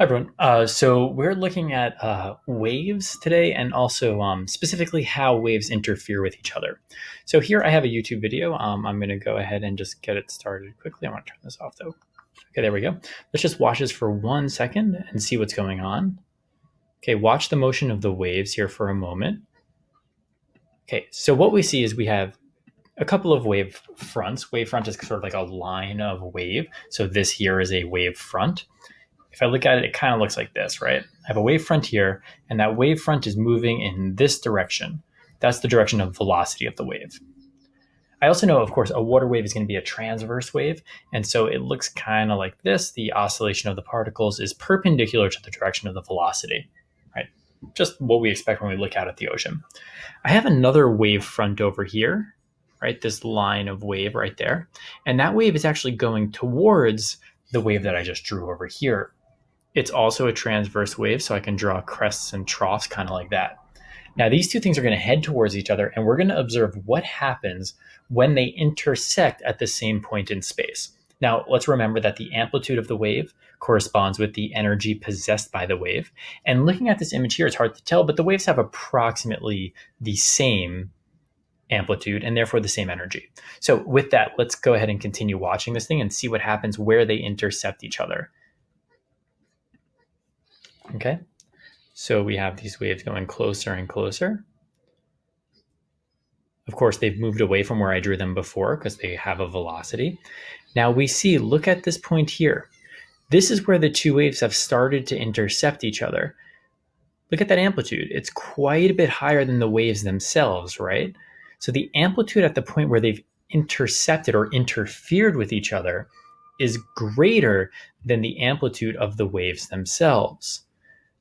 Hi, everyone. So we're looking at waves today and also specifically how waves interfere with each other. So here I have a YouTube video. I'm going to go ahead and just get it started quickly. I want to turn this off though. Okay, there we go. Let's just watch this for 1 second and see what's going on. Okay, watch the motion of the waves here for a moment. Okay, so what we see is we have a couple of wave fronts. Wave front is sort of like a line of wave. So this here is a wave front. If I look at it, it kind of looks like this, right? I have a wave front here, and that wave front is moving in this direction. That's the direction of velocity of the wave. I also know, of course, a water wave is going to be a transverse wave, and so it looks kind of like this. The oscillation of the particles is perpendicular to the direction of the velocity, right? Just what we expect when we look out at the ocean. I have another wave front over here, right? This line of wave right there. And that wave is actually going towards the wave that I just drew over here. It's also a transverse wave, so I can draw crests and troughs kind of like that. Now, these two things are going to head towards each other, and we're going to observe what happens when they intersect at the same point in space. Now, let's remember that the amplitude of the wave corresponds with the energy possessed by the wave. And looking at this image here, it's hard to tell, but the waves have approximately the same amplitude and therefore the same energy. So with that, let's go ahead and continue watching this thing and see what happens where they intercept each other. Okay, so we have these waves going closer and closer. Of course, they've moved away from where I drew them before because they have a velocity. Now we see, look at this point here. This is where the two waves have started to intercept each other. Look at that amplitude. It's quite a bit higher than the waves themselves, right? So the amplitude at the point where they've intercepted or interfered with each other is greater than the amplitude of the waves themselves.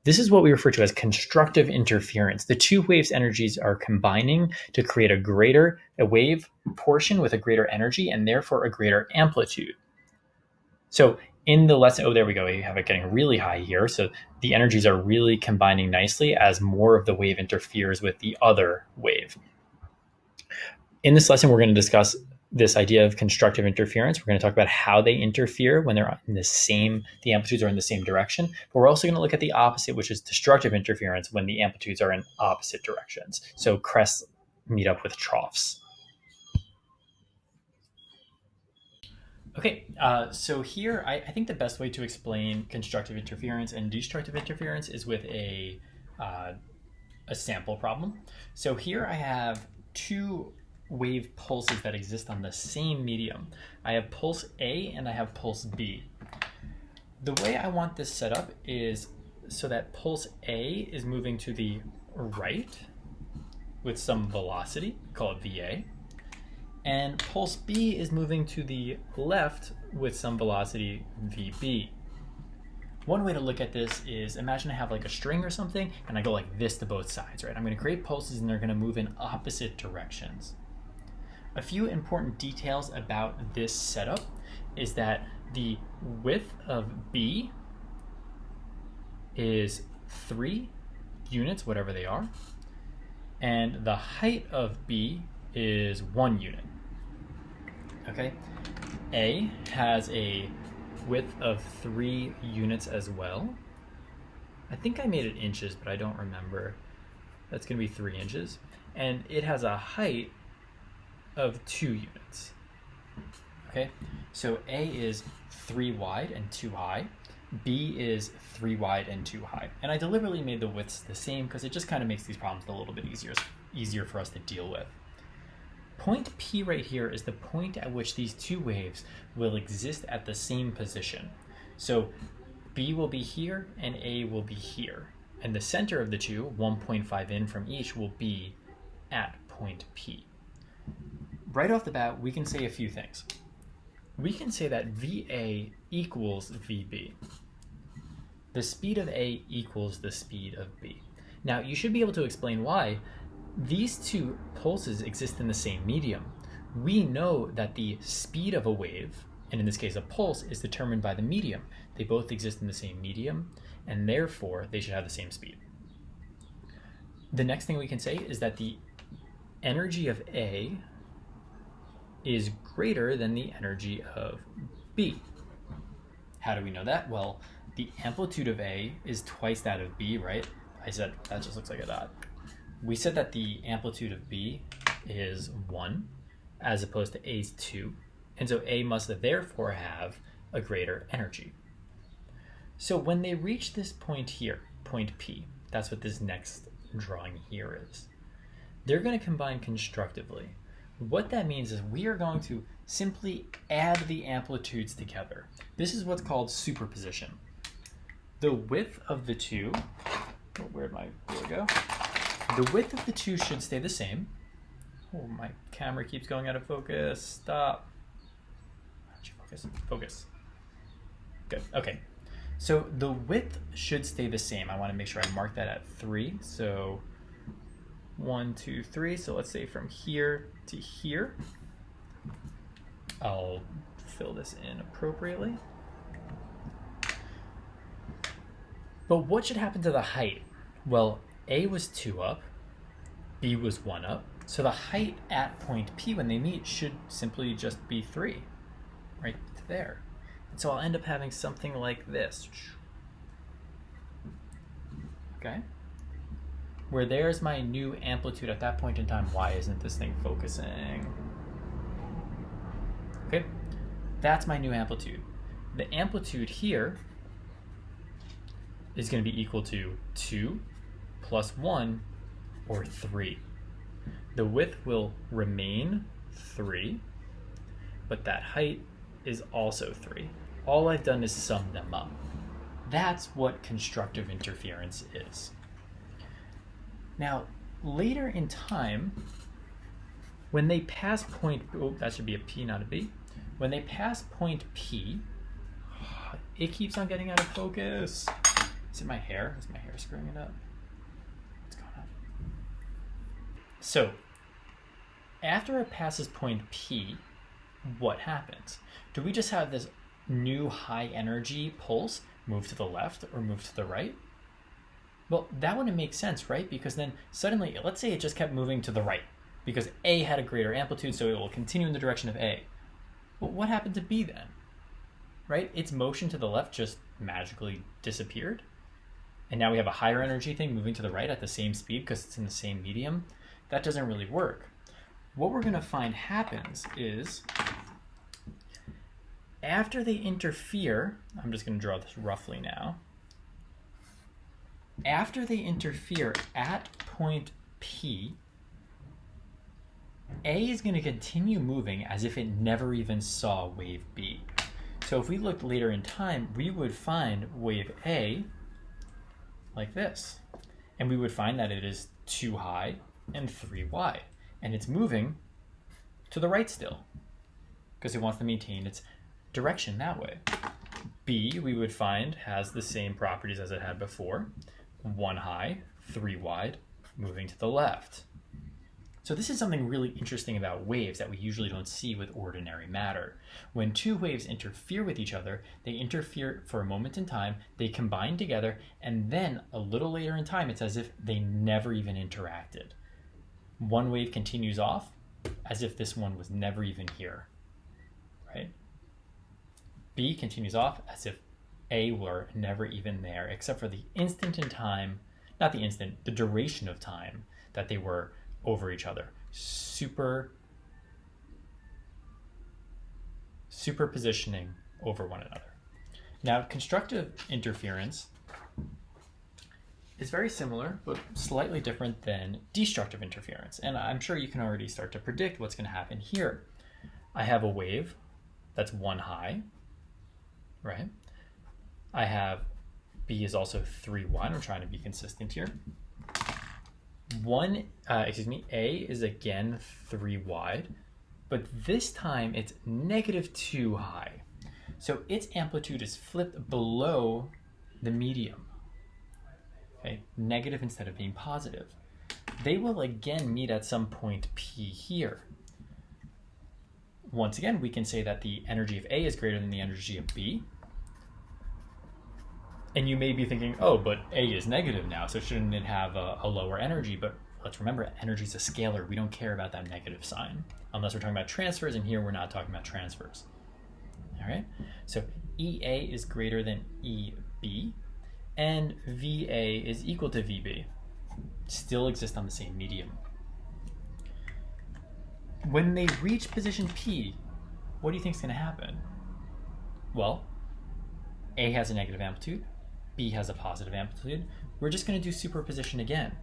This is what we refer to as constructive interference. The two waves' energies are combining to create a wave portion with a greater energy and therefore a greater amplitude. So in the lesson, oh, there we go. We have it getting really high here. So the energies are really combining nicely as more of the wave interferes with the other wave. In this lesson, we're going to discuss this idea of constructive interference. We're going to talk about how they interfere when they're in the amplitudes are in the same direction. But we're also going to look at the opposite, which is destructive interference when the amplitudes are in opposite directions. So crests meet up with troughs. Okay, so here I think the best way to explain constructive interference and destructive interference is with a sample problem. So here I have two wave pulses that exist on the same medium. I have pulse A and I have pulse B. The way I want this set up is so that pulse A is moving to the right with some velocity, call it VA, and pulse B is moving to the left with some velocity VB. One way to look at this is imagine I have like a string or something and I go like this to both sides, right? I'm going to create pulses and they're going to move in opposite directions. A few important details about this setup is that the width of B is 3 units, whatever they are, and the height of B is 1 unit. Okay, A has a width of 3 units as well. I think I made it inches, but I don't remember. That's going to be 3 inches. And it has a height of 2 units. Okay, so A is 3 wide and 2 high. B is 3 wide and 2 high. And I deliberately made the widths the same because it just kind of makes these problems a little bit easier for us to deal with. Point P right here is the point at which these two waves will exist at the same position. So B will be here and A will be here. And the center of the two, 1.5 in from each, will be at point P. Right off the bat, we can say a few things. We can say that VA equals VB. The speed of A equals the speed of B. Now, you should be able to explain why. These two pulses exist in the same medium. We know that the speed of a wave, and in this case a pulse, is determined by the medium. They both exist in the same medium, and therefore they should have the same speed. The next thing we can say is that the energy of A is greater than the energy of B. How do we know that? Well, the amplitude of A is twice that of B, right? I said that just looks like a dot. We said that the amplitude of B is 1 as opposed to A's 2. And so A must therefore have a greater energy. So when they reach this point here, point P, that's what this next drawing here is, they're going to combine constructively. What that means is we are going to simply add the amplitudes together. This is what's called superposition. The width of the two, there we go. The width of the two should stay the same. Oh, my camera keeps going out of focus. Stop. Focus. Good. Okay. So the width should stay the same. I want to make sure I mark that at 3. So 1, 2, 3. So let's say from here to here. I'll fill this in appropriately. But what should happen to the height? Well, A was 2 up, B was 1 up. So the height at point P when they meet should simply just be 3, right there. And so I'll end up having something like this. Okay? Where there's my new amplitude at that point in time. Why isn't this thing focusing? Okay, that's my new amplitude. The amplitude here is going to be equal to 2 plus 1 or 3. The width will remain 3, but that height is also 3. All I've done is sum them up. That's what constructive interference is. Now, later in time, when they pass point, oh, that should be a P, not a B. When they pass point P, it keeps on getting out of focus. Is it my hair? Is my hair screwing it up? What's going on? So, after it passes point P, what happens? Do we just have this new high energy pulse move to the left or move to the right? Well, that wouldn't make sense, right? Because then suddenly, let's say it just kept moving to the right because A had a greater amplitude, so it will continue in the direction of A. Well, what happened to B then? Right? Its motion to the left just magically disappeared. And now we have a higher energy thing moving to the right at the same speed because it's in the same medium. That doesn't really work. What we're going to find happens is after they interfere, I'm just going to draw this roughly now. After they interfere at point P, A is going to continue moving as if it never even saw wave B. So if we looked later in time, we would find wave A like this. And we would find that it is 2 high and 3 wide. And it's moving to the right still because it wants to maintain its direction that way. B, we would find, has the same properties as it had before. 1 high, 3 wide, moving to the left. So this is something really interesting about waves that we usually don't see with ordinary matter. When two waves interfere with each other, they interfere for a moment in time, they combine together, and then a little later in time, it's as if they never even interacted. One wave continues off as if this one was never even here, right? B continues off as if A were never even there, except for the instant in time, not the instant, the duration of time that they were over each other. Superpositioning over one another. Now, constructive interference is very similar, but slightly different than destructive interference. And I'm sure you can already start to predict what's going to happen here. I have a wave that's 1 high, right? I have B is also 3 wide. I'm trying to be consistent here. A is again 3 wide, but this time it's -2 high. So its amplitude is flipped below the medium. Okay, negative instead of being positive. They will again meet at some point P here. Once again, we can say that the energy of A is greater than the energy of B. And you may be thinking, oh, but A is negative now, so shouldn't it have a lower energy? But let's remember, energy is a scalar. We don't care about that negative sign, unless we're talking about transfers, and here we're not talking about transfers. All right? So EA is greater than B, and VA is equal to VB. Still exist on the same medium. When they reach position P, what do you think is going to happen? Well, A has a negative amplitude, B has a positive amplitude. We're just going to do superposition again.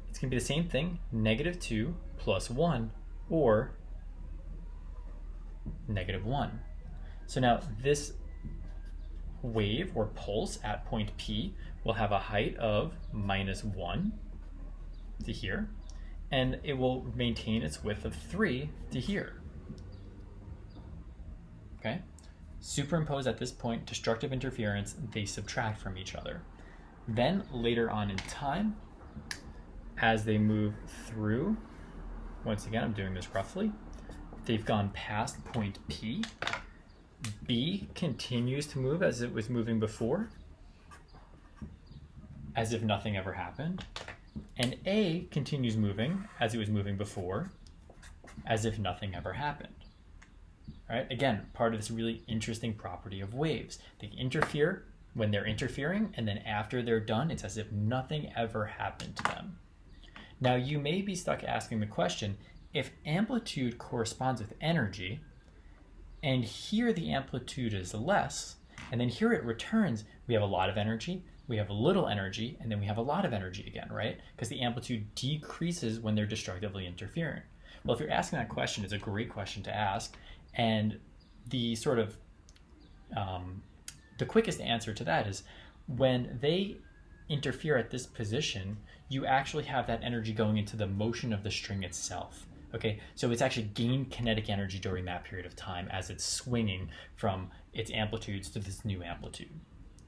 It's going to be the same thing, -2 plus 1, or -1. So now this wave or pulse at point P will have a height of -1 to here, and it will maintain its width of 3 to here. Okay? Superimpose at this point destructive interference, they subtract from each other. Then later on in time, as they move through, once again I'm doing this roughly, they've gone past point P. B continues to move as it was moving before, as if nothing ever happened. And A continues moving as it was moving before, as if nothing ever happened. All right? Again, part of this really interesting property of waves. They interfere when they're interfering, and then after they're done, it's as if nothing ever happened to them. Now, you may be stuck asking the question, if amplitude corresponds with energy, and here the amplitude is less, and then here it returns, we have a lot of energy, we have a little energy, and then we have a lot of energy again, right? Because the amplitude decreases when they're destructively interfering. Well, if you're asking that question, it's a great question to ask, and the sort of the quickest answer to that is when they interfere at this position, you actually have that energy going into the motion of the string itself. Okay, so it's actually gained kinetic energy during that period of time as it's swinging from its amplitudes to this new amplitude.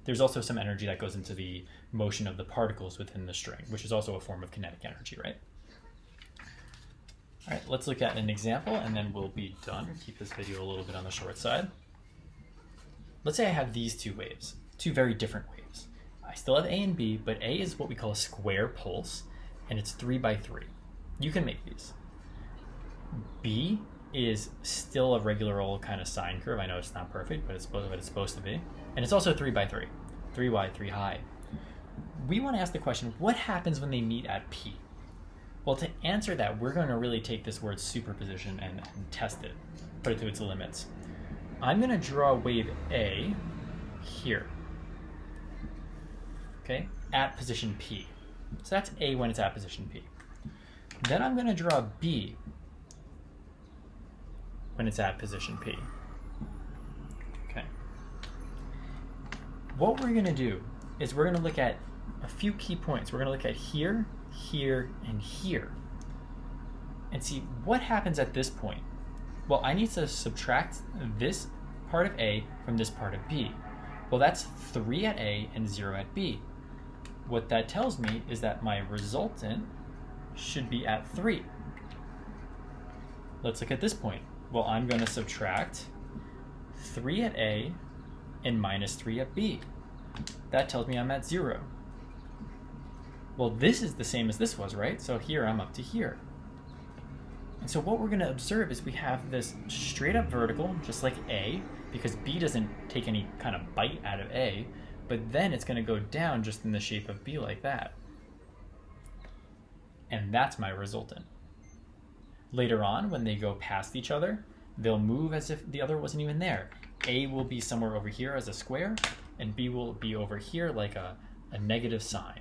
There's also some energy that goes into the motion of the particles within the string, which is also a form of kinetic energy, right? All right, let's look at an example and then we'll be done. Keep this video a little bit on the short side. Let's say I have these two waves, two very different waves. I still have A and B, but A is what we call a square pulse, and it's 3 by 3. You can make these. B is still a regular old kind of sine curve. I know it's not perfect, but it's supposed to be. And it's also 3 by 3, 3 wide, 3 high. We want to ask the question, what happens when they meet at P? Well, to answer that, we're going to really take this word superposition and test it, put it to its limits. I'm going to draw wave A here, okay, at position P. So that's A when it's at position P. Then I'm going to draw B when it's at position P. Okay. What we're going to do is we're going to look at a few key points. We're going to look at here, here, and here, and see what happens at this point. Well, I need to subtract this part of A from this part of B. Well, that's 3 at A and 0 at B. What that tells me is that my resultant should be at 3. Let's look at this point. Well, I'm going to subtract 3 at A and minus 3 at B. That tells me I'm at 0. Well, this is the same as this was, right? So here I'm up to here. And so what we're going to observe is we have this straight up vertical, just like A, because B doesn't take any kind of bite out of A, but then it's going to go down just in the shape of B like that. And that's my resultant. Later on, when they go past each other, they'll move as if the other wasn't even there. A will be somewhere over here as a square, and B will be over here like a negative sign.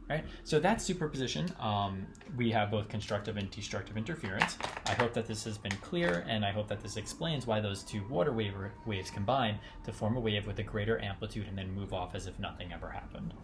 Right? So that's superposition. We have both constructive and destructive interference. I hope that this has been clear, and I hope that this explains why those two water waves combine to form a wave with a greater amplitude and then move off as if nothing ever happened.